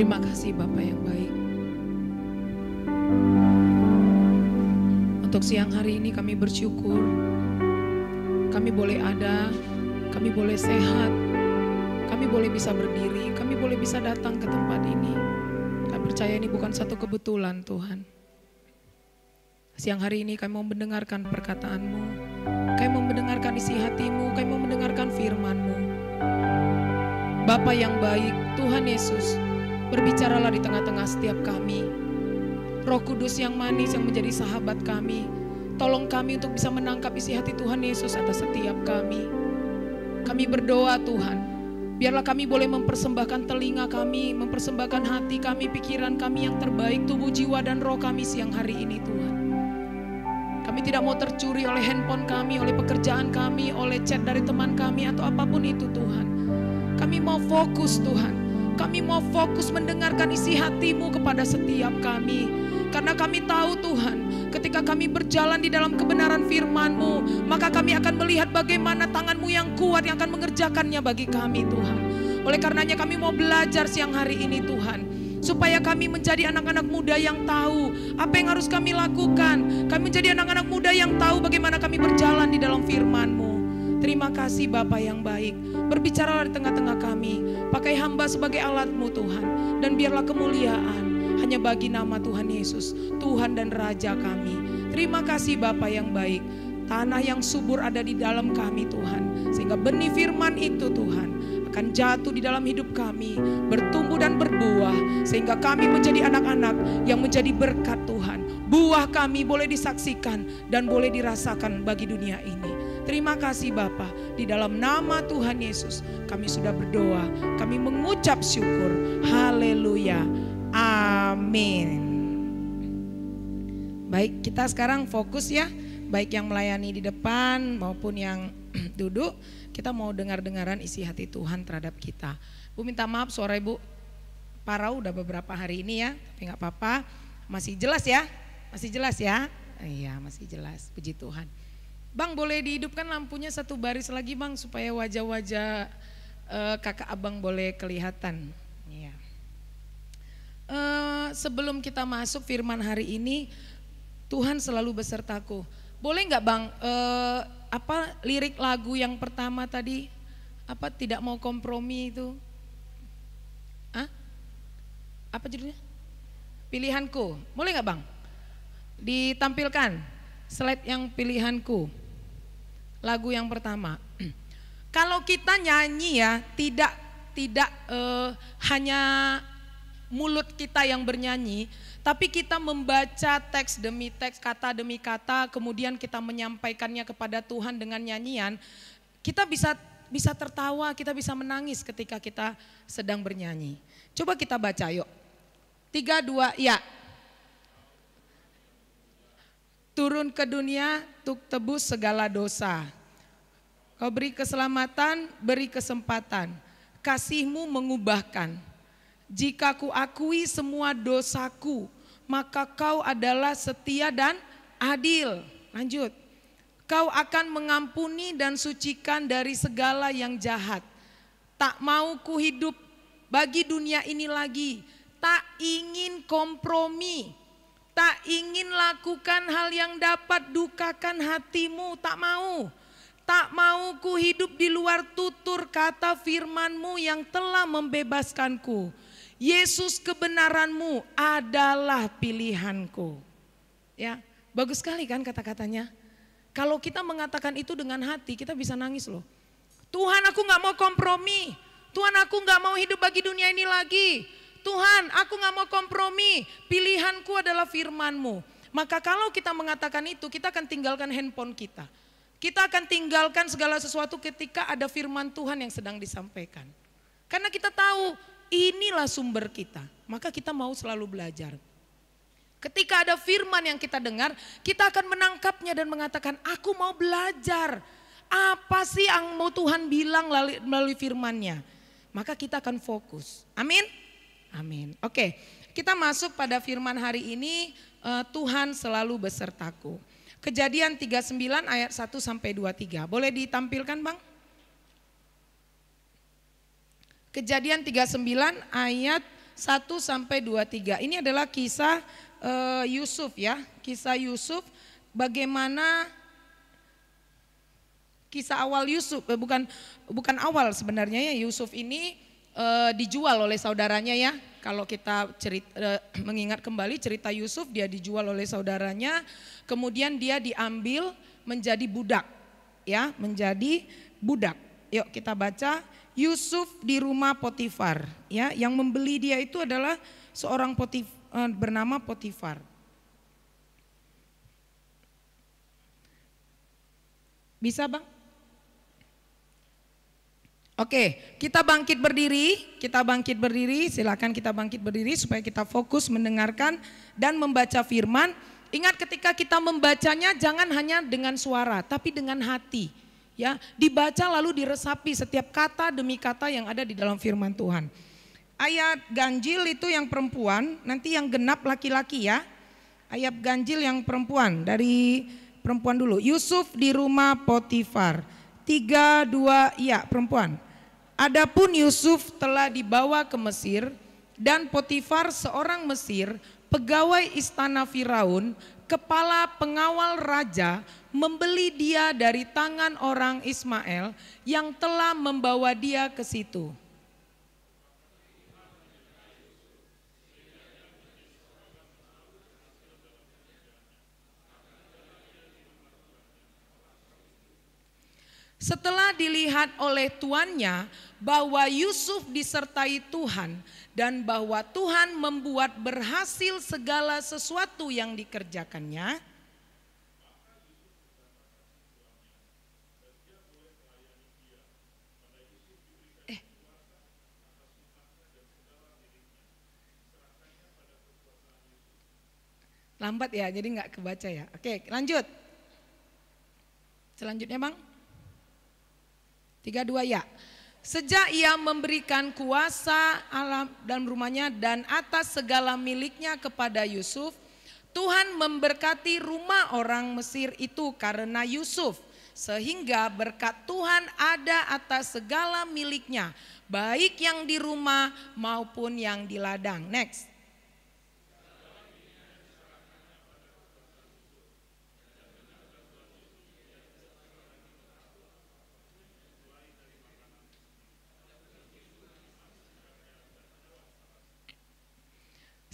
Terima kasih Bapa yang baik. Untuk siang hari ini kami bersyukur. Kami boleh ada, kami boleh sehat, kami boleh bisa berdiri, kami boleh bisa datang ke tempat ini. Kami percaya ini bukan satu kebetulan Tuhan. Siang hari ini kami mau mendengarkan perkataan-Mu, kami mau mendengarkan isi hati-Mu, kami mau mendengarkan firman-Mu. Bapa yang baik, Tuhan Yesus, berbicaralah di tengah-tengah setiap kami. Roh Kudus yang manis yang menjadi sahabat kami, tolong kami untuk bisa menangkap isi hati Tuhan Yesus atas setiap kami. Kami berdoa Tuhan, biarlah kami boleh mempersembahkan telinga kami, mempersembahkan hati kami, pikiran kami yang terbaik, tubuh, jiwa, dan roh kami siang hari ini Tuhan. Kami tidak mau tercuri oleh handphone kami, oleh pekerjaan kami, oleh chat dari teman kami atau apapun itu Tuhan. Kami mau fokus Tuhan, kami mau fokus mendengarkan isi hati-Mu kepada setiap kami. Karena kami tahu Tuhan, ketika kami berjalan di dalam kebenaran firman-Mu, maka kami akan melihat bagaimana tangan-Mu yang kuat yang akan mengerjakannya bagi kami Tuhan. Oleh karenanya kami mau belajar siang hari ini Tuhan, supaya kami menjadi anak-anak muda yang tahu apa yang harus kami lakukan. Kami menjadi anak-anak muda yang tahu bagaimana kami berjalan di dalam firman-Mu. Terima kasih Bapa yang baik, berbicaralah di tengah-tengah kami, pakai hamba sebagai alat-Mu Tuhan, dan biarlah kemuliaan hanya bagi nama Tuhan Yesus, Tuhan dan Raja kami. Terima kasih Bapa yang baik, tanah yang subur ada di dalam kami Tuhan, sehingga benih firman itu Tuhan akan jatuh di dalam hidup kami, bertumbuh dan berbuah, sehingga kami menjadi anak-anak yang menjadi berkat Tuhan. Buah kami boleh disaksikan dan boleh dirasakan bagi dunia ini. Terima kasih Bapa, di dalam nama Tuhan Yesus kami sudah berdoa, kami mengucap syukur. Haleluya, amin. Baik, kita sekarang fokus ya, baik yang melayani di depan maupun yang duduk, kita mau dengar-dengaran isi hati Tuhan terhadap kita. Bu minta maaf suara Ibu parau udah beberapa hari ini ya, tapi gak apa-apa, masih jelas ya? Masih jelas ya? Iya masih jelas, puji Tuhan. Bang boleh dihidupkan lampunya satu baris lagi Bang, supaya wajah-wajah kakak abang boleh kelihatan. Ya. Sebelum kita masuk firman hari ini, Tuhan selalu besertaku. Boleh nggak Bang, apa lirik lagu yang pertama tadi, apa tidak mau kompromi itu? Hah? Apa judulnya? Pilihanku. Boleh nggak Bang? Ditampilkan slide yang pilihanku. Lagu yang pertama. Kalau kita nyanyi ya, tidak hanya mulut kita yang bernyanyi, tapi kita membaca teks demi teks, kata demi kata, kemudian kita menyampaikannya kepada Tuhan dengan nyanyian. Kita bisa tertawa, kita bisa menangis ketika kita sedang bernyanyi. Coba kita baca yuk. 3, 2, ya. Turun ke dunia untuk tebus segala dosa. Kau beri keselamatan, beri kesempatan. Kasih-Mu mengubahkan. Jika ku akui semua dosaku, maka Kau adalah setia dan adil. Lanjut. Kau akan mengampuni dan sucikan dari segala yang jahat. Tak mau ku hidup bagi dunia ini lagi. Tak ingin kompromi. Tak ingin lakukan hal yang dapat dukakan hati-Mu, tak mau. Tak mau ku hidup di luar tutur kata firman-Mu yang telah membebaskanku. Yesus kebenaran-Mu adalah pilihanku. Ya, bagus sekali kan kata-katanya. Kalau kita mengatakan itu dengan hati, kita bisa nangis loh. Tuhan aku gak mau kompromi. Tuhan aku gak mau hidup bagi dunia ini lagi. Tuhan, aku gak mau kompromi, pilihanku adalah firman-Mu. Maka kalau kita mengatakan itu, kita akan tinggalkan handphone kita. Kita akan tinggalkan segala sesuatu ketika ada firman Tuhan yang sedang disampaikan. Karena kita tahu inilah sumber kita, maka kita mau selalu belajar. Ketika ada firman yang kita dengar, kita akan menangkapnya dan mengatakan, aku mau belajar. Apa sih yang mau Tuhan bilang melalui firman-Nya? Maka kita akan fokus. Amin. Amin. Oke, kita masuk pada firman hari ini, Tuhan selalu besertaku. Kejadian 39 ayat 1 sampai 23. Boleh ditampilkan Bang? Kejadian 39 ayat 1 sampai 23. Ini adalah kisah Yusuf ya. Kisah Yusuf, bagaimana kisah awal Yusuf, bukan awal sebenarnya ya. Yusuf ini dijual oleh saudaranya ya. Kalau kita mengingat kembali cerita Yusuf, dia dijual oleh saudaranya, kemudian dia diambil menjadi budak ya, menjadi budak. Yuk kita baca Yusuf di rumah Potifar ya. Yang membeli dia itu adalah seorang bernama Potifar. Bisa Bang? Oke, kita bangkit berdiri, silakan kita bangkit berdiri supaya kita fokus mendengarkan dan membaca firman. Ingat ketika kita membacanya jangan hanya dengan suara tapi dengan hati. Ya, dibaca lalu diresapi setiap kata demi kata yang ada di dalam firman Tuhan. Ayat ganjil itu yang perempuan, nanti yang genap laki-laki ya. Ayat ganjil yang perempuan, dari perempuan dulu. Yusuf di rumah Potifar. 3, 2, ya perempuan. Adapun Yusuf telah dibawa ke Mesir dan Potifar seorang Mesir, pegawai istana Firaun, kepala pengawal raja, membeli dia dari tangan orang Ismail yang telah membawa dia ke situ. Setelah dilihat oleh tuannya bahwa Yusuf disertai Tuhan dan bahwa Tuhan membuat berhasil segala sesuatu yang dikerjakannya, lambat ya, jadi nggak kebaca ya. Oke, lanjut. Selanjutnya Bang. 3, 2 ya. Sejak ia memberikan kuasa alam dan rumahnya dan atas segala miliknya kepada Yusuf, Tuhan memberkati rumah orang Mesir itu karena Yusuf, sehingga berkat Tuhan ada atas segala miliknya, baik yang di rumah maupun yang di ladang. Next.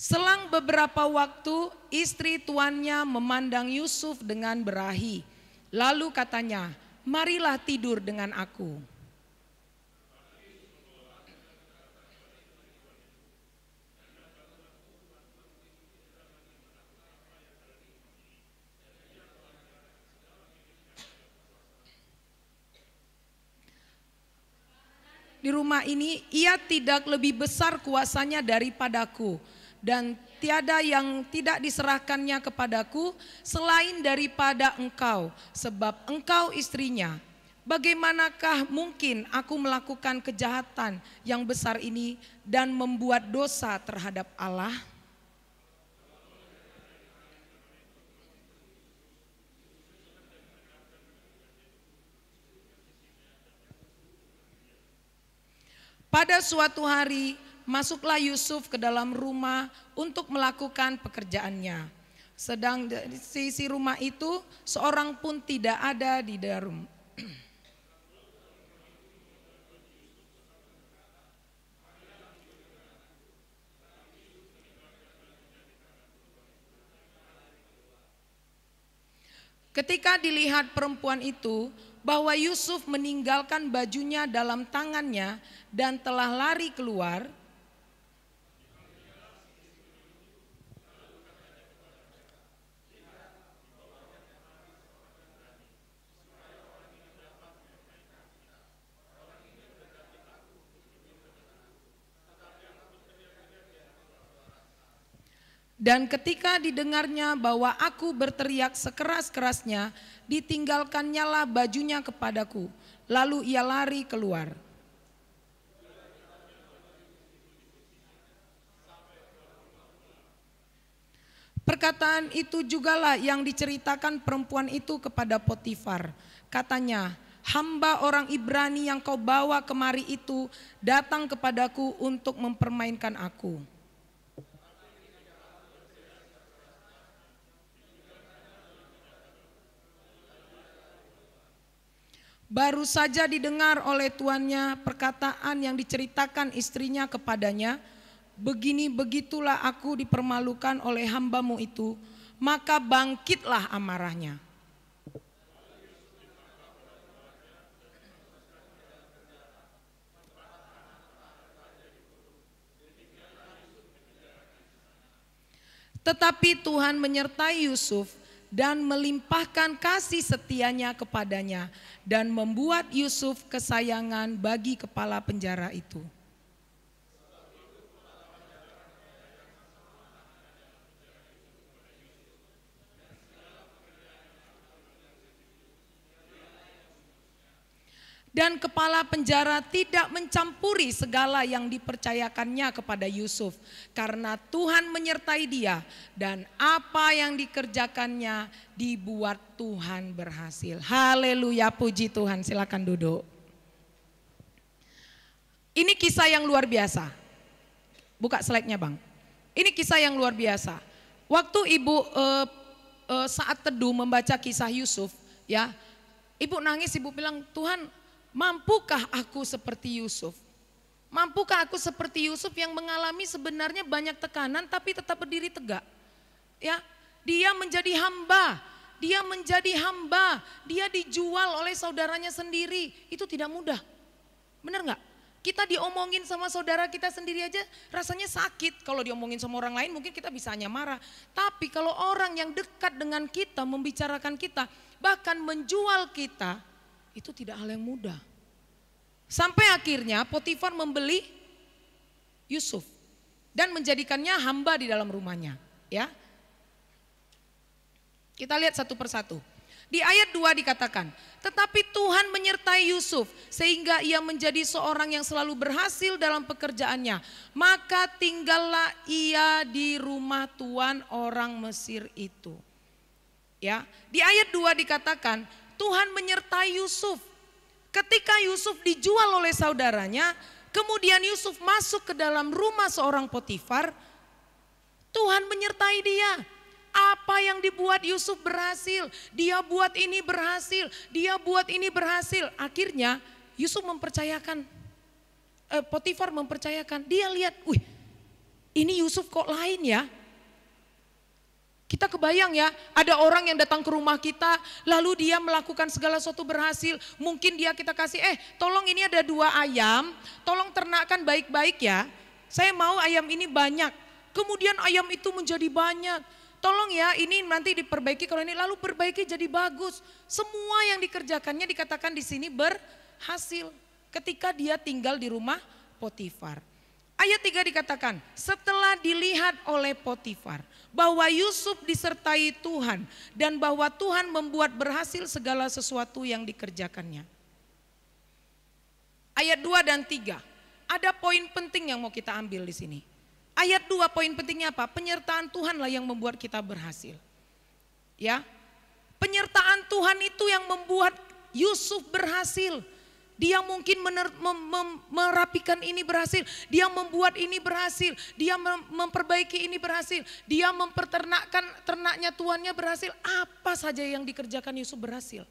Selang beberapa waktu istri tuannya memandang Yusuf dengan berahi. Lalu katanya, marilah tidur dengan aku. Di rumah ini ia tidak lebih besar kuasanya daripadaku. Dan tiada yang tidak diserahkannya kepadaku selain daripada engkau, sebab engkau istrinya. Bagaimanakah mungkin aku melakukan kejahatan yang besar ini dan membuat dosa terhadap Allah? Pada suatu hari masuklah Yusuf ke dalam rumah untuk melakukan pekerjaannya. Sedang di sisi rumah itu seorang pun tidak ada di dalam. Ketika dilihat perempuan itu bahwa Yusuf meninggalkan bajunya dalam tangannya dan telah lari keluar, dan ketika didengarnya bahwa aku berteriak sekeras-kerasnya, ditinggalkannyalah bajunya kepadaku. Lalu ia lari keluar. Perkataan itu jugalah yang diceritakan perempuan itu kepada Potifar. Katanya, hamba orang Ibrani yang kau bawa kemari itu datang kepadaku untuk mempermainkan aku. Baru saja didengar oleh tuannya perkataan yang diceritakan istrinya kepadanya, begitulah aku dipermalukan oleh hambamu itu, maka bangkitlah amarahnya. Tetapi Tuhan menyertai Yusuf dan melimpahkan kasih setianya kepadanya dan membuat Yusuf kesayangan bagi kepala penjara itu. Dan kepala penjara tidak mencampuri segala yang dipercayakannya kepada Yusuf, karena Tuhan menyertai dia dan apa yang dikerjakannya dibuat Tuhan berhasil. Haleluya, puji Tuhan. Silakan duduk. Ini kisah yang luar biasa. Buka slide-nya Bang. Ini kisah yang luar biasa. Waktu ibu saat teduh membaca kisah Yusuf, ya, ibu nangis, ibu bilang, Tuhan, mampukah aku seperti Yusuf? Mampukah aku seperti Yusuf yang mengalami sebenarnya banyak tekanan tapi tetap berdiri tegak? Ya, dia menjadi hamba, dia dijual oleh saudaranya sendiri. Itu tidak mudah. Benar nggak? Kita diomongin sama saudara kita sendiri aja rasanya sakit. Kalau diomongin sama orang lain mungkin kita bisa hanya marah. Tapi kalau orang yang dekat dengan kita membicarakan kita, bahkan menjual kita, itu tidak hal yang mudah. Sampai akhirnya Potifar membeli Yusuf dan menjadikannya hamba di dalam rumahnya, ya. Kita lihat satu persatu. Di ayat 2 dikatakan, tetapi Tuhan menyertai Yusuf sehingga ia menjadi seorang yang selalu berhasil dalam pekerjaannya. Maka tinggallah ia di rumah tuan orang Mesir itu. Ya, di ayat 2 dikatakan Tuhan menyertai Yusuf. Ketika Yusuf dijual oleh saudaranya, kemudian Yusuf masuk ke dalam rumah seorang Potifar, Tuhan menyertai dia. Apa yang dibuat Yusuf berhasil, dia buat ini berhasil, dia buat ini berhasil. Akhirnya Yusuf mempercayakan, Potifar mempercayakan, dia lihat, wih, ini Yusuf kok lain ya. Kita kebayang ya, ada orang yang datang ke rumah kita, lalu dia melakukan segala sesuatu berhasil. Mungkin dia kita kasih, tolong ini ada 2 ayam, tolong ternakkan baik-baik ya. Saya mau ayam ini banyak, kemudian ayam itu menjadi banyak. Tolong ya, ini nanti diperbaiki, kalau ini lalu perbaiki jadi bagus. Semua yang dikerjakannya dikatakan di sini berhasil ketika dia tinggal di rumah Potifar. Ayat 3 dikatakan, setelah dilihat oleh Potifar bahwa Yusuf disertai Tuhan dan bahwa Tuhan membuat berhasil segala sesuatu yang dikerjakannya. Ayat 2 dan 3, ada poin penting yang mau kita ambil di sini. Ayat 2 poin pentingnya apa? Penyertaan Tuhanlah yang membuat kita berhasil. Ya, penyertaan Tuhan itu yang membuat Yusuf berhasil. Dia mungkin merapikan ini berhasil, dia membuat ini berhasil, dia memperbaiki ini berhasil, dia memperternakkan ternaknya tuannya berhasil. Apa saja yang dikerjakan Yusuf berhasil.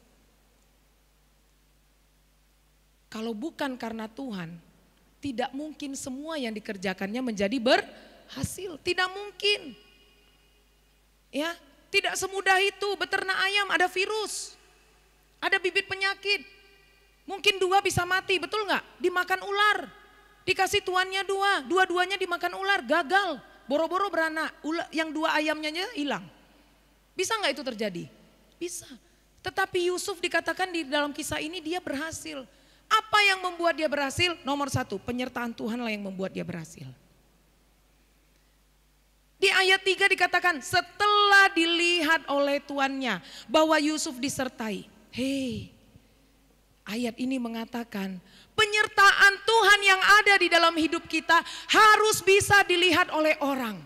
Kalau bukan karena Tuhan, tidak mungkin semua yang dikerjakannya menjadi berhasil. Tidak mungkin. Ya, tidak semudah itu. Beternak ayam ada virus, ada bibit penyakit. Mungkin 2 bisa mati, betul nggak? Dimakan ular, dikasih tuannya 2, dua-duanya dimakan ular, gagal, boro-boro beranak, yang 2 ayamnya hilang. Bisa nggak itu terjadi? Bisa. Tetapi Yusuf dikatakan di dalam kisah ini dia berhasil. Apa yang membuat dia berhasil? Nomor 1, penyertaan Tuhanlah yang membuat dia berhasil. Di ayat 3 dikatakan setelah dilihat oleh tuannya bahwa Yusuf disertai. Hei, ayat ini mengatakan penyertaan Tuhan yang ada di dalam hidup kita harus bisa dilihat oleh orang.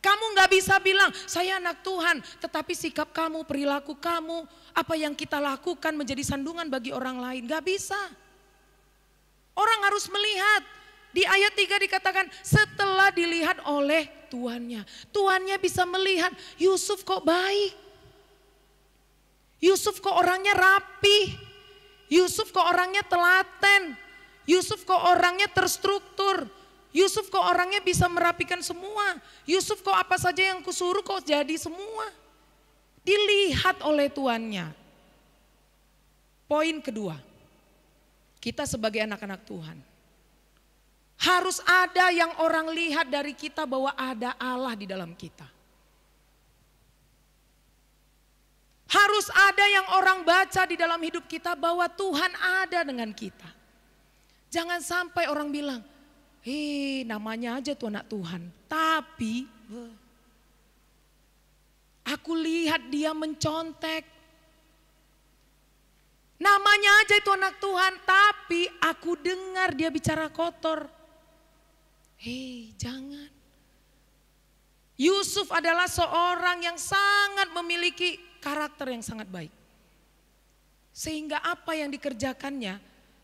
Kamu gak bisa bilang saya anak Tuhan, tetapi sikap kamu, perilaku kamu, apa yang kita lakukan menjadi sandungan bagi orang lain. Gak bisa. Orang harus melihat. Di ayat 3 dikatakan setelah dilihat oleh tuannya. Tuannya bisa melihat Yusuf kok baik. Yusuf kok orangnya rapi, Yusuf kok orangnya telaten, Yusuf kok orangnya terstruktur, Yusuf kok orangnya bisa merapikan semua, Yusuf kok apa saja yang kusuruh kok jadi semua. Dilihat oleh tuannya. Poin kedua, kita sebagai anak-anak Tuhan, harus ada yang orang lihat dari kita bahwa ada Allah di dalam kita. Harus ada yang orang baca di dalam hidup kita bahwa Tuhan ada dengan kita. Jangan sampai orang bilang, namanya aja tuh anak Tuhan. Tapi aku lihat dia mencontek. Namanya aja itu anak Tuhan, tapi aku dengar dia bicara kotor. Jangan. Yusuf adalah seorang yang sangat memiliki karakter yang sangat baik. Sehingga apa yang dikerjakannya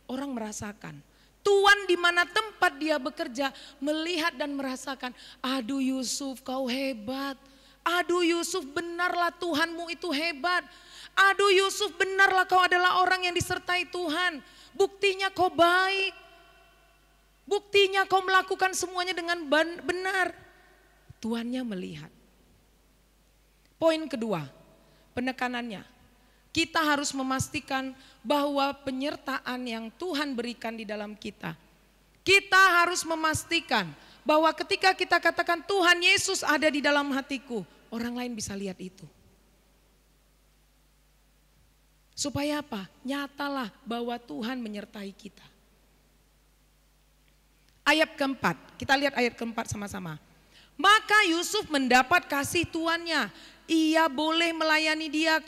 orang merasakan. Tuan di mana tempat dia bekerja melihat dan merasakan, aduh Yusuf kau hebat. Aduh Yusuf benarlah Tuhanmu itu hebat. Aduh Yusuf benarlah kau adalah orang yang disertai Tuhan. Buktinya kau baik. Buktinya kau melakukan semuanya dengan benar. Tuannya melihat. Poin kedua, penekanannya. Kita harus memastikan bahwa penyertaan yang Tuhan berikan di dalam kita. Kita harus memastikan bahwa ketika kita katakan Tuhan Yesus ada di dalam hatiku, orang lain bisa lihat itu. Supaya apa? Nyatalah bahwa Tuhan menyertai kita. Ayat keempat, kita lihat ayat keempat sama-sama. Maka Yusuf mendapat kasih tuannya. Ia boleh melayani dia.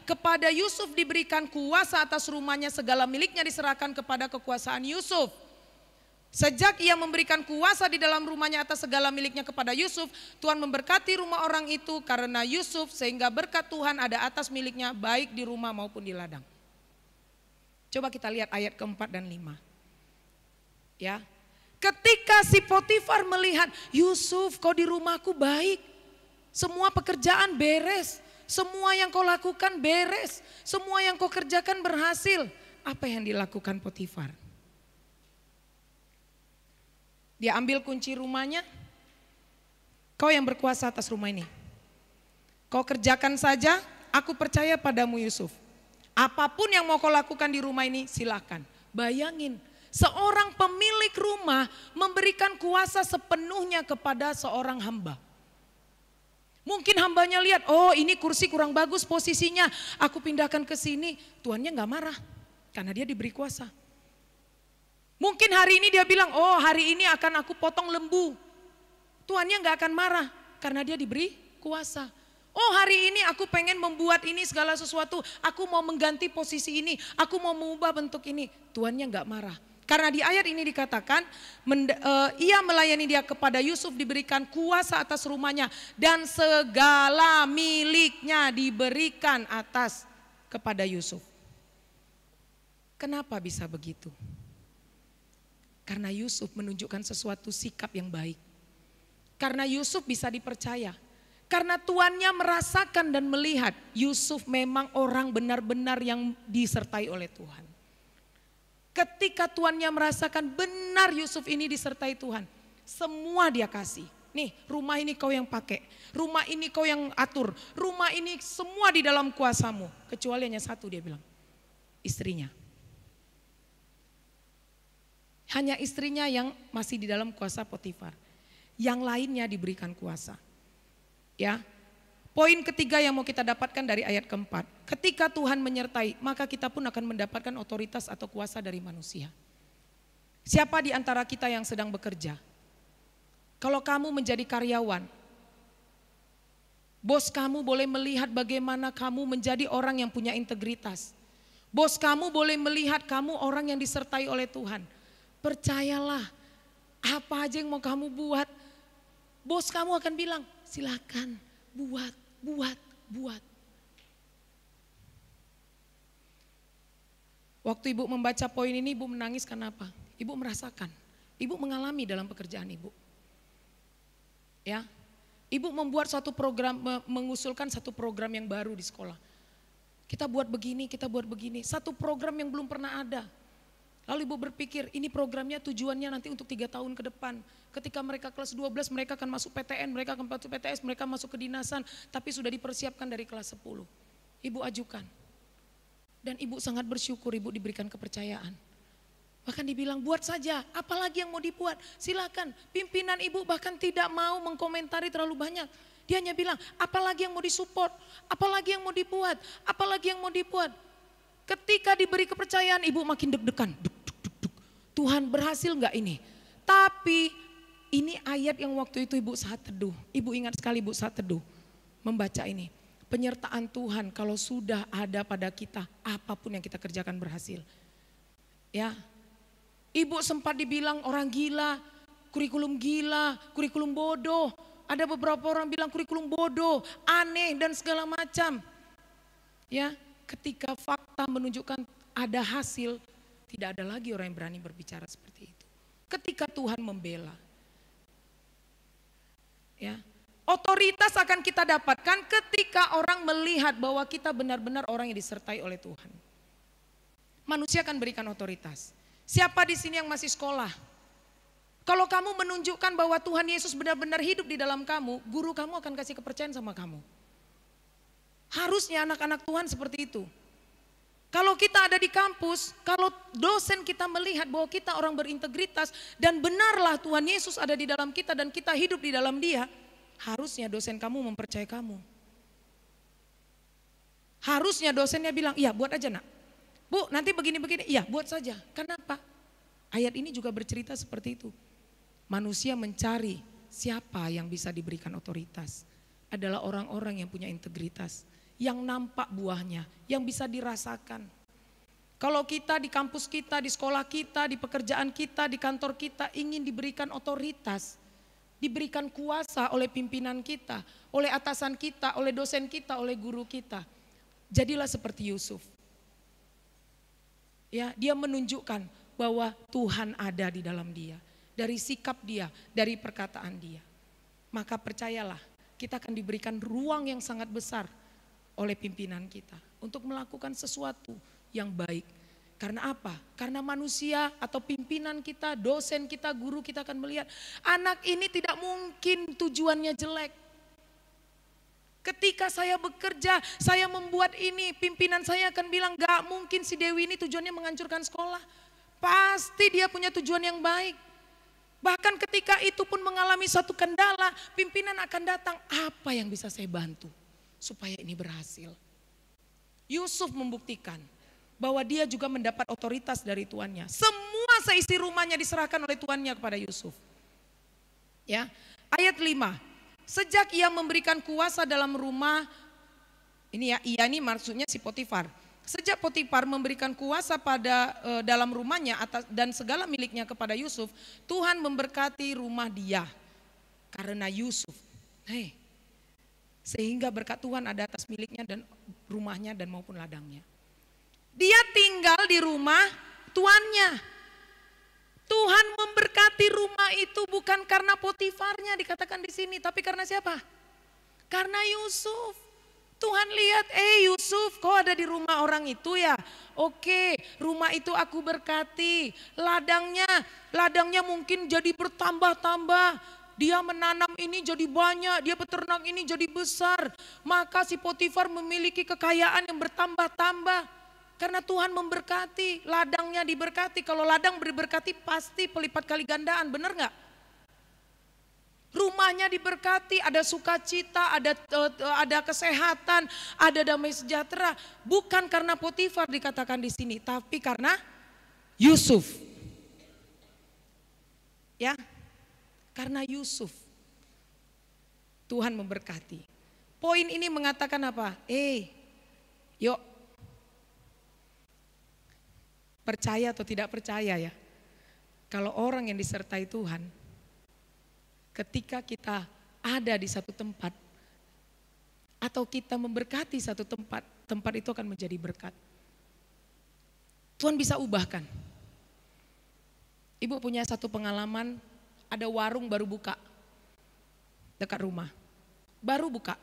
Kepada Yusuf diberikan kuasa atas rumahnya, segala miliknya diserahkan kepada kekuasaan Yusuf. Sejak ia memberikan kuasa di dalam rumahnya atas segala miliknya kepada Yusuf, Tuhan memberkati rumah orang itu karena Yusuf, sehingga berkat Tuhan ada atas miliknya baik di rumah maupun di ladang. Coba kita lihat ayat keempat dan 5. Ya. Ketika si Potifar melihat, Yusuf kau di rumahku baik, semua pekerjaan beres, semua yang kau lakukan beres, semua yang kau kerjakan berhasil. Apa yang dilakukan Potifar? Dia ambil kunci rumahnya, kau yang berkuasa atas rumah ini. Kau kerjakan saja, aku percaya padamu Yusuf. Apapun yang mau kau lakukan di rumah ini silakan. Bayangin. Seorang pemilik rumah memberikan kuasa sepenuhnya kepada seorang hamba. Mungkin hambanya lihat, oh ini kursi kurang bagus posisinya, aku pindahkan ke sini. Tuannya gak marah karena dia diberi kuasa. Mungkin hari ini dia bilang, oh hari ini akan aku potong lembu. Tuannya gak akan marah karena dia diberi kuasa. Oh hari ini aku pengen membuat ini segala sesuatu, aku mau mengganti posisi ini, aku mau mengubah bentuk ini. Tuannya gak marah. Karena di ayat ini dikatakan ia melayani dia kepada Yusuf, diberikan kuasa atas rumahnya dan segala miliknya diberikan atas kepada Yusuf. Kenapa bisa begitu? Karena Yusuf menunjukkan sesuatu sikap yang baik. Karena Yusuf bisa dipercaya. Karena tuannya merasakan dan melihat Yusuf memang orang benar-benar yang disertai oleh Tuhan. Ketika tuannya merasakan benar Yusuf ini disertai Tuhan, semua dia kasih. Nih rumah ini kau yang pakai, rumah ini kau yang atur, rumah ini semua di dalam kuasamu. Kecuali hanya satu dia bilang, istrinya. Hanya istrinya yang masih di dalam kuasa Potifar. Yang lainnya diberikan kuasa. Ya. Poin ketiga yang mau kita dapatkan dari ayat keempat. Ketika Tuhan menyertai, maka kita pun akan mendapatkan otoritas atau kuasa dari manusia. Siapa di antara kita yang sedang bekerja? Kalau kamu menjadi karyawan, bos kamu boleh melihat bagaimana kamu menjadi orang yang punya integritas. Bos kamu boleh melihat kamu orang yang disertai oleh Tuhan. Percayalah, apa aja yang mau kamu buat, Bos kamu akan bilang, silakan buat. Waktu ibu membaca poin ini, ibu menangis karena apa? Ibu merasakan, ibu mengalami dalam pekerjaan ibu. Ya, ibu membuat suatu program, mengusulkan satu program yang baru di sekolah. Kita buat begini, satu program yang belum pernah ada. Lalu ibu berpikir, ini programnya tujuannya nanti untuk 3 tahun ke depan. Ketika mereka kelas 12, mereka akan masuk PTN, mereka akan masuk PTS, mereka masuk kedinasan, tapi sudah dipersiapkan dari kelas 10. Ibu ajukan. Dan ibu sangat bersyukur ibu diberikan kepercayaan. Bahkan dibilang buat saja, apalagi yang mau dibuat, silakan. Pimpinan ibu bahkan tidak mau mengkomentari terlalu banyak. Dia hanya bilang, apalagi yang mau disupport, apalagi yang mau dibuat, apalagi yang mau dibuat. Ketika diberi kepercayaan, ibu makin deg-degan. Tuhan berhasil gak ini? Tapi ini ayat yang waktu itu ibu saat teduh. Ibu ingat sekali ibu saat teduh membaca ini. Penyertaan Tuhan kalau sudah ada pada kita, apapun yang kita kerjakan berhasil. Ya, ibu sempat dibilang orang gila, kurikulum bodoh. Ada beberapa orang bilang kurikulum bodoh, aneh dan segala macam. Ya, ketika fakta menunjukkan ada hasil, tidak ada lagi orang yang berani berbicara seperti itu. Ketika Tuhan membela, ya, otoritas akan kita dapatkan ketika orang melihat bahwa kita benar-benar orang yang disertai oleh Tuhan. Manusia akan berikan otoritas. Siapa di sini yang masih sekolah? Kalau kamu menunjukkan bahwa Tuhan Yesus benar-benar hidup di dalam kamu, guru kamu akan kasih kepercayaan sama kamu. Harusnya anak-anak Tuhan seperti itu. Kalau kita ada di kampus, kalau dosen kita melihat bahwa kita orang berintegritas dan benarlah Tuhan Yesus ada di dalam kita dan kita hidup di dalam Dia, harusnya dosen kamu mempercayai kamu. Harusnya dosennya bilang, iya buat aja nak. Bu nanti begini-begini, iya buat saja. Kenapa? Ayat ini juga bercerita seperti itu. Manusia mencari siapa yang bisa diberikan otoritas. Adalah orang-orang yang punya integritas. Yang nampak buahnya, yang bisa dirasakan. Kalau kita di kampus kita, di sekolah kita, di pekerjaan kita, di kantor kita ingin diberikan otoritas, diberikan kuasa oleh pimpinan kita, oleh atasan kita, oleh dosen kita, oleh guru kita. Jadilah seperti Yusuf. Ya, dia menunjukkan bahwa Tuhan ada di dalam dia, dari sikap dia, dari perkataan dia. Maka percayalah, kita akan diberikan ruang yang sangat besar oleh pimpinan kita untuk melakukan sesuatu yang baik. Karena apa? Karena manusia atau pimpinan kita, dosen kita, guru kita akan melihat anak ini tidak mungkin tujuannya jelek. Ketika saya bekerja, saya membuat ini, pimpinan saya akan bilang gak mungkin si Dewi ini tujuannya menghancurkan sekolah. Pasti dia punya tujuan yang baik. Bahkan ketika itu pun mengalami satu kendala, pimpinan akan datang, apa yang bisa saya bantu supaya ini berhasil. Yusuf membuktikan bahwa dia juga mendapat otoritas dari tuannya. Semua seisi rumahnya diserahkan oleh tuannya kepada Yusuf. Ya, ayat 5. Sejak ia memberikan kuasa dalam rumah, ini ya, ia ini maksudnya si Potifar. Sejak Potifar memberikan kuasa pada dalam rumahnya atas dan segala miliknya kepada Yusuf, Tuhan memberkati rumah dia karena Yusuf. Sehingga berkat Tuhan ada atas miliknya dan rumahnya dan maupun ladangnya. Dia tinggal di rumah tuannya. Tuhan memberkati rumah itu bukan karena Potifarnya dikatakan di sini, tapi karena siapa? Karena Yusuf. Tuhan lihat, Yusuf kau ada di rumah orang itu ya. Oke, rumah itu aku berkati. Ladangnya mungkin jadi bertambah-tambah. Dia menanam ini jadi banyak, dia peternak ini jadi besar. Maka si Potifar memiliki kekayaan yang bertambah-tambah. Karena Tuhan memberkati, ladangnya diberkati. Kalau ladang diberkati pasti pelipat kali gandaan, benar gak? Rumahnya diberkati, ada sukacita, ada kesehatan, ada damai sejahtera. Bukan karena Potifar dikatakan di sini, tapi karena Yusuf. Ya, karena Yusuf. Tuhan memberkati. Poin ini mengatakan apa? Yuk. Percaya atau tidak percaya ya. Kalau orang yang disertai Tuhan, ketika kita ada di satu tempat atau kita memberkati satu tempat, tempat itu akan menjadi berkat. Tuhan bisa ubahkan. Ibu punya satu pengalaman, ada warung baru buka dekat rumah. Baru buka.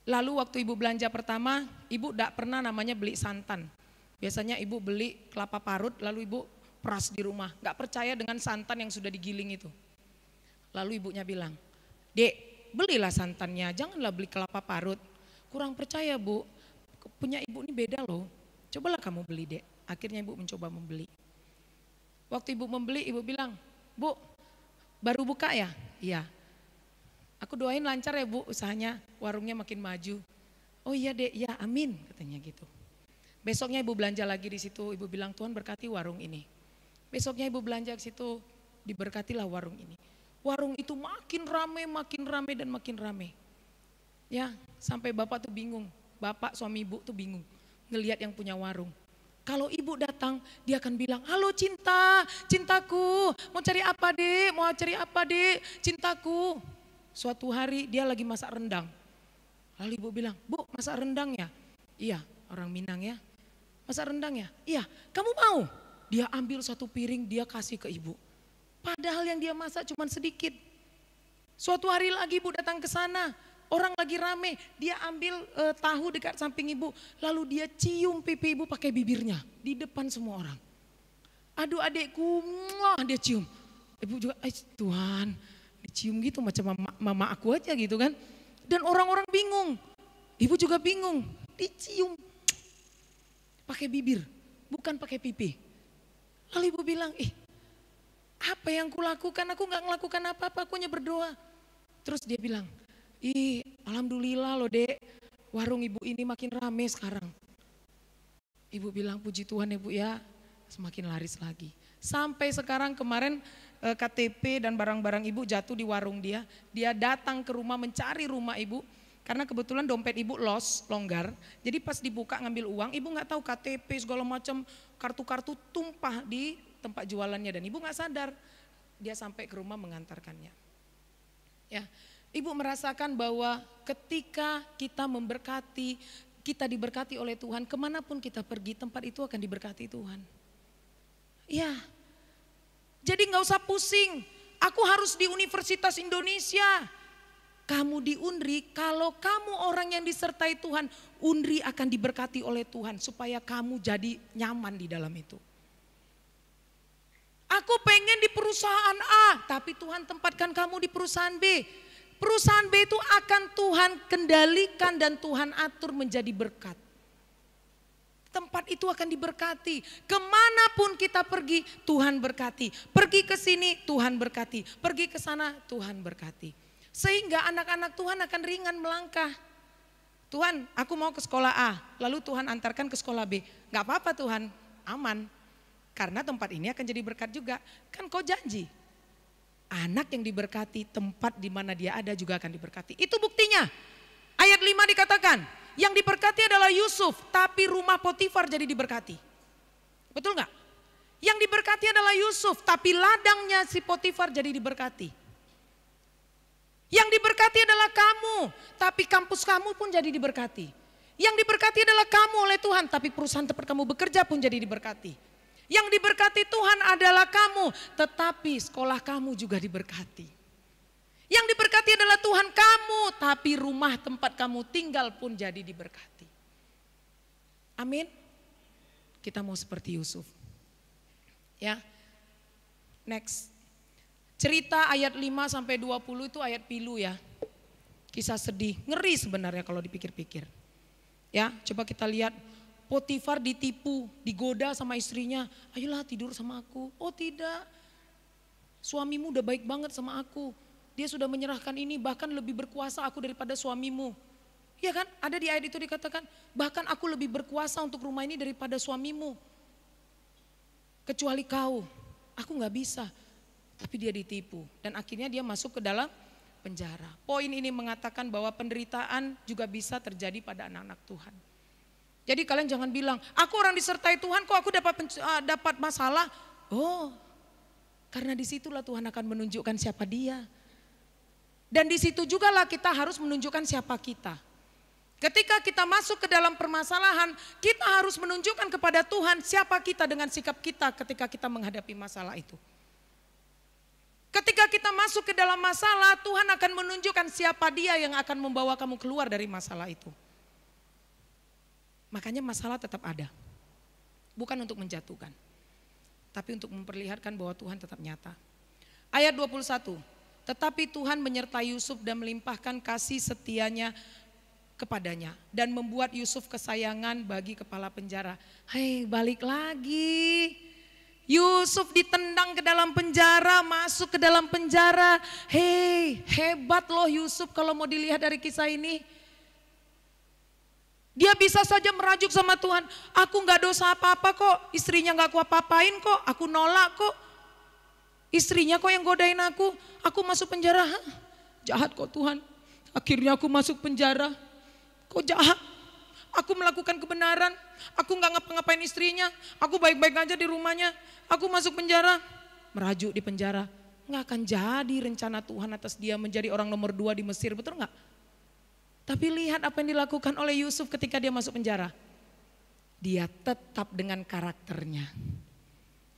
Lalu waktu ibu belanja pertama, ibu tidak pernah namanya beli santan. Biasanya ibu beli kelapa parut lalu ibu peras di rumah. Gak percaya dengan santan yang sudah digiling itu. Lalu ibunya bilang, "Dek, belilah santannya, janganlah beli kelapa parut." "Kurang percaya, Bu, punya ibu ini beda loh. Cobalah kamu beli, Dek." Akhirnya ibu mencoba membeli. Waktu ibu membeli, ibu bilang, "Bu, baru buka ya?" "Iya." "Aku doain lancar ya, Bu, usahanya, warungnya makin maju." "Oh iya, Dek, ya amin," katanya gitu. Besoknya ibu belanja lagi di situ, ibu bilang, "Tuhan berkati warung ini." Besoknya ibu belanja ke situ, diberkatilah warung ini. Warung itu makin rame dan makin rame. Ya, sampai bapak tuh bingung, bapak suami ibu tuh bingung ngelihat yang punya warung. Kalau ibu datang, dia akan bilang, "Halo cinta, cintaku, mau cari apa, Dek? Mau cari apa, Dek? Cintaku." Suatu hari dia lagi masak rendang. Lalu ibu bilang, "Bu, masak rendang ya?" "Iya, orang Minang ya." "Masak rendang ya?" "Iya." "Kamu mau?" Dia ambil satu piring, dia kasih ke ibu. Padahal yang dia masak cuma sedikit. Suatu hari lagi ibu datang ke sana, orang lagi rame, dia ambil tahu dekat samping ibu, lalu dia cium pipi ibu pakai bibirnya di depan semua orang. "Aduh adekku," dia cium. Ibu juga, Tuhan, dicium gitu macam mama aku aja gitu kan. Dan orang-orang bingung, ibu juga bingung, dicium pakai bibir, bukan pakai pipi. Lalu ibu bilang, apa yang kulakukan? Aku gak ngelakukan apa-apa, aku hanya berdoa. Terus dia bilang, alhamdulillah loh Dek, warung ibu ini makin rame sekarang. Ibu bilang, puji Tuhan ya Bu ya, semakin laris lagi. Sampai sekarang kemarin KTP dan barang-barang ibu jatuh di warung dia. Dia datang ke rumah mencari rumah ibu. Karena kebetulan dompet ibu longgar. Jadi pas dibuka ngambil uang, ibu gak tahu KTP segala macam, kartu-kartu tumpah di tempat jualannya. Dan ibu gak sadar, dia sampai ke rumah mengantarkannya. Ya, ibu merasakan bahwa ketika kita memberkati, kita diberkati oleh Tuhan, kemanapun kita pergi, tempat itu akan diberkati Tuhan. Ya, jadi gak usah pusing, aku harus di Universitas Indonesia. Kamu di UNRI, kalau kamu orang yang disertai Tuhan, UNRI akan diberkati oleh Tuhan supaya kamu jadi nyaman di dalam itu. Aku pengen di perusahaan A, tapi Tuhan tempatkan kamu di perusahaan B. Perusahaan B itu akan Tuhan kendalikan dan Tuhan atur menjadi berkat. Tempat itu akan diberkati. Kemanapun kita pergi, Tuhan berkati. Pergi ke sini, Tuhan berkati. Pergi ke sana, Tuhan berkati. Sehingga anak-anak Tuhan akan ringan melangkah. Tuhan, aku mau ke sekolah A, lalu Tuhan antarkan ke sekolah B. Gak apa-apa Tuhan, aman. Karena tempat ini akan jadi berkat juga. Kan kau janji. Anak yang diberkati, tempat di mana dia ada juga akan diberkati. Itu buktinya. Ayat 5 dikatakan, yang diberkati adalah Yusuf, tapi rumah Potifar jadi diberkati. Betul gak? Yang diberkati adalah Yusuf, tapi ladangnya si Potifar jadi diberkati. Yang diberkati adalah kamu, tapi kampus kamu pun jadi diberkati. Yang diberkati adalah kamu oleh Tuhan, tapi perusahaan tempat kamu bekerja pun jadi diberkati. Yang diberkati Tuhan adalah kamu, tetapi sekolah kamu juga diberkati. Yang diberkati adalah Tuhan kamu, tapi rumah tempat kamu tinggal pun jadi diberkati. Amin. Kita mau seperti Yusuf. Ya. Next. Cerita ayat 5 sampai 20 itu ayat pilu ya. Kisah sedih, ngeri sebenarnya kalau dipikir-pikir. Ya, coba kita lihat Potifar ditipu, digoda sama istrinya. Ayolah tidur sama aku. Oh tidak. Suamimu udah baik banget sama aku. Dia sudah menyerahkan ini, bahkan lebih berkuasa aku daripada suamimu. Ya kan? Ada di ayat itu dikatakan, bahkan aku lebih berkuasa untuk rumah ini daripada suamimu. Kecuali kau, aku gak bisa. Tapi dia ditipu dan akhirnya dia masuk ke dalam penjara. Poin ini mengatakan bahwa penderitaan juga bisa terjadi pada anak-anak Tuhan. Jadi kalian jangan bilang, aku orang disertai Tuhan kok aku dapat masalah. Oh, Karena disitulah Tuhan akan menunjukkan siapa dia. Dan di situ juga lah kita harus menunjukkan siapa kita. Ketika kita masuk ke dalam permasalahan, kita harus menunjukkan kepada Tuhan siapa kita dengan sikap kita ketika kita menghadapi masalah itu. Ketika kita masuk ke dalam masalah, Tuhan akan menunjukkan siapa dia yang akan membawa kamu keluar dari masalah itu. Makanya masalah tetap ada. Bukan untuk menjatuhkan, tapi untuk memperlihatkan bahwa Tuhan tetap nyata. Ayat 21, tetapi Tuhan menyertai Yusuf dan melimpahkan kasih setianya kepadanya. Dan membuat Yusuf kesayangan bagi kepala penjara. Hei, balik lagi. Yusuf ditendang ke dalam penjara, masuk ke dalam penjara. Hei, hebat loh Yusuf kalau mau dilihat dari kisah ini. Dia bisa saja merajuk sama Tuhan, aku gak dosa apa-apa kok, istrinya gak aku apa-apain kok, aku nolak kok. Istrinya kok yang godain aku masuk penjara. Hah? Jahat kok Tuhan, akhirnya aku masuk penjara. Kok jahat? Aku melakukan kebenaran, aku gak ngapa-ngapain istrinya, aku baik-baik aja di rumahnya, aku masuk penjara. Merajuk di penjara, gak akan jadi rencana Tuhan atas dia menjadi orang nomor 2 di Mesir, betul gak? Tapi lihat apa yang dilakukan oleh Yusuf ketika dia masuk penjara. Dia tetap dengan karakternya,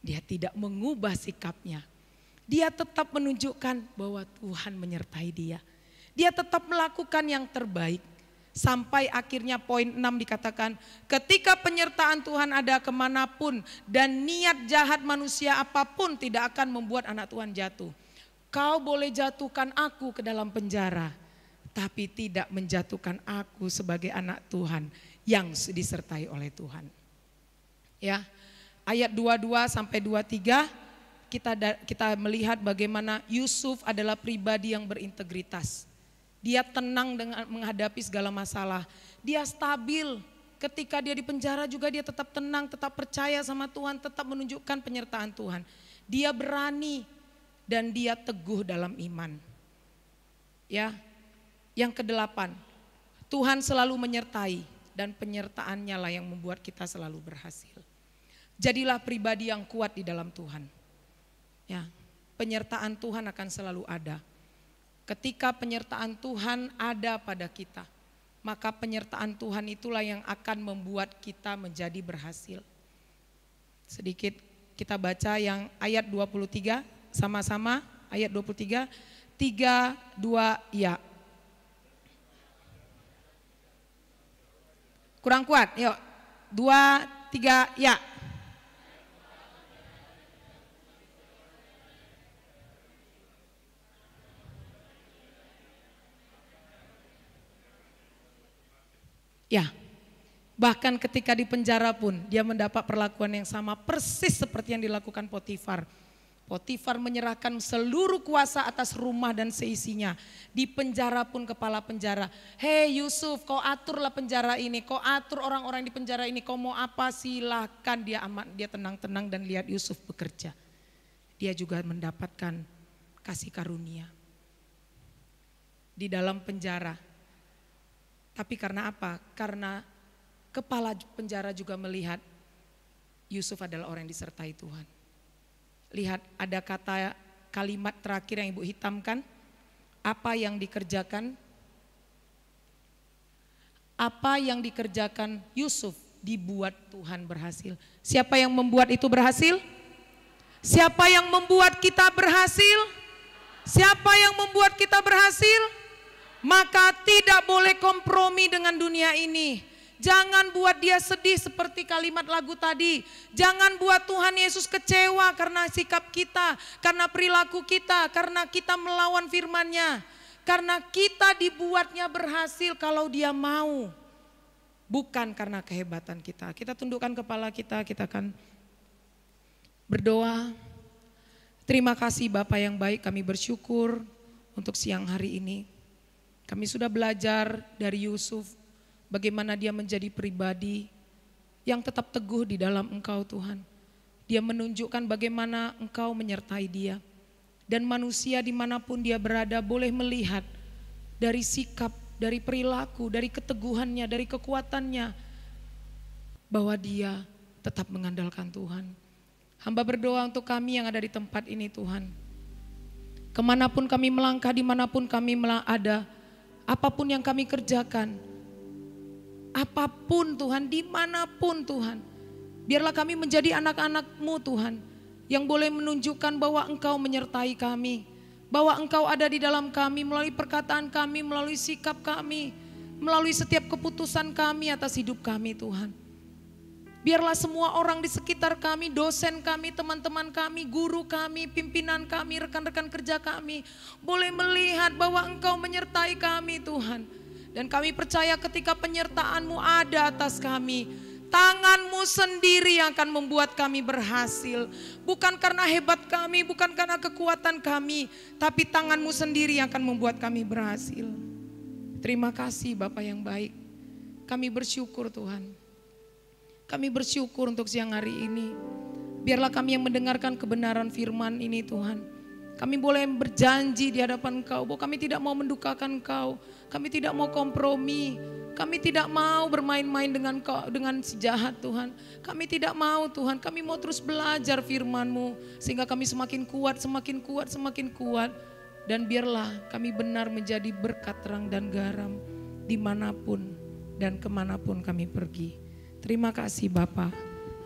dia tidak mengubah sikapnya. Dia tetap menunjukkan bahwa Tuhan menyertai dia. Dia tetap melakukan yang terbaik. Sampai akhirnya poin 6 dikatakan, ketika penyertaan Tuhan ada kemanapun dan niat jahat manusia apapun tidak akan membuat anak Tuhan jatuh. Kau boleh jatuhkan aku ke dalam penjara, tapi tidak menjatuhkan aku sebagai anak Tuhan yang disertai oleh Tuhan. Ya, ayat 22 sampai 23 kita melihat bagaimana Yusuf adalah pribadi yang berintegritas. Dia tenang dengan menghadapi segala masalah. Dia stabil. Ketika dia di penjara juga dia tetap tenang, tetap percaya sama Tuhan, tetap menunjukkan penyertaan Tuhan. Dia berani dan dia teguh dalam iman. Ya. Yang ke-8, Tuhan selalu menyertai dan penyertaannya lah yang membuat kita selalu berhasil. Jadilah pribadi yang kuat di dalam Tuhan. Ya, penyertaan Tuhan akan selalu ada. Ketika penyertaan Tuhan ada pada kita, maka penyertaan Tuhan itulah yang akan membuat kita menjadi berhasil. Sedikit kita baca yang ayat 23 sama-sama, ayat 23, 3, 2, ya. Kurang kuat, yuk. 2, 3, ya. Ya, bahkan ketika di penjara pun dia mendapat perlakuan yang sama persis seperti yang dilakukan Potifar. Potifar menyerahkan seluruh kuasa atas rumah dan seisinya. Di penjara pun kepala penjara, hei Yusuf, kau aturlah penjara ini, kau atur orang-orang di penjara ini, kau mau apa silakan. Dia tenang-tenang dan lihat Yusuf bekerja. Dia juga mendapatkan kasih karunia di dalam penjara. Tapi karena apa? Karena kepala penjara juga melihat Yusuf adalah orang yang disertai Tuhan. Lihat ada kalimat terakhir yang Ibu hitamkan. Apa yang dikerjakan? Apa yang dikerjakan Yusuf dibuat Tuhan berhasil. Siapa yang membuat itu berhasil? Siapa yang membuat kita berhasil? Siapa yang membuat kita berhasil? Maka tidak boleh kompromi dengan dunia ini. Jangan buat dia sedih seperti kalimat lagu tadi. Jangan buat Tuhan Yesus kecewa karena sikap kita, karena perilaku kita, karena kita melawan firman-Nya. Karena kita dibuatnya berhasil kalau dia mau. Bukan karena kehebatan kita. Kita tundukkan kepala kita akan berdoa. Terima kasih Bapa yang baik, kami bersyukur untuk siang hari ini. Kami sudah belajar dari Yusuf bagaimana dia menjadi pribadi yang tetap teguh di dalam Engkau Tuhan. Dia menunjukkan bagaimana Engkau menyertai dia. Dan manusia dimanapun dia berada boleh melihat dari sikap, dari perilaku, dari keteguhannya, dari kekuatannya. Bahwa dia tetap mengandalkan Tuhan. Hamba berdoa untuk kami yang ada di tempat ini Tuhan. Kemanapun kami melangkah, dimanapun kami ada, apapun yang kami kerjakan, apapun Tuhan, dimanapun Tuhan, biarlah kami menjadi anak-anak-Mu Tuhan, yang boleh menunjukkan bahwa Engkau menyertai kami, bahwa Engkau ada di dalam kami melalui perkataan kami, melalui sikap kami, melalui setiap keputusan kami atas hidup kami Tuhan. Biarlah semua orang di sekitar kami, dosen kami, teman-teman kami, guru kami, pimpinan kami, rekan-rekan kerja kami, boleh melihat bahwa Engkau menyertai kami Tuhan. Dan kami percaya ketika penyertaan-Mu ada atas kami, tangan-Mu sendiri yang akan membuat kami berhasil. Bukan karena hebat kami, bukan karena kekuatan kami, tapi tangan-Mu sendiri yang akan membuat kami berhasil. Terima kasih Bapa yang baik. Kami bersyukur Tuhan. Kami bersyukur untuk siang hari ini. Biarlah kami yang mendengarkan kebenaran firman ini Tuhan. Kami boleh berjanji di hadapan Engkau bahwa kami tidak mau mendukakan Engkau. Kami tidak mau kompromi. Kami tidak mau bermain-main dengan si jahat Tuhan. Kami tidak mau Tuhan. Kami mau terus belajar firman-Mu. Sehingga kami semakin kuat, semakin kuat, semakin kuat. Dan biarlah kami benar menjadi berkat terang dan garam. Dimanapun dan kemanapun kami pergi. Terima kasih Bapa.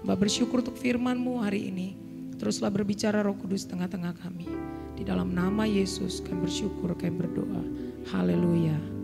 Mbak bersyukur untuk firman-Mu hari ini. Teruslah berbicara Roh Kudus tengah-tengah kami. Di dalam nama Yesus kami bersyukur, kami berdoa. Haleluya.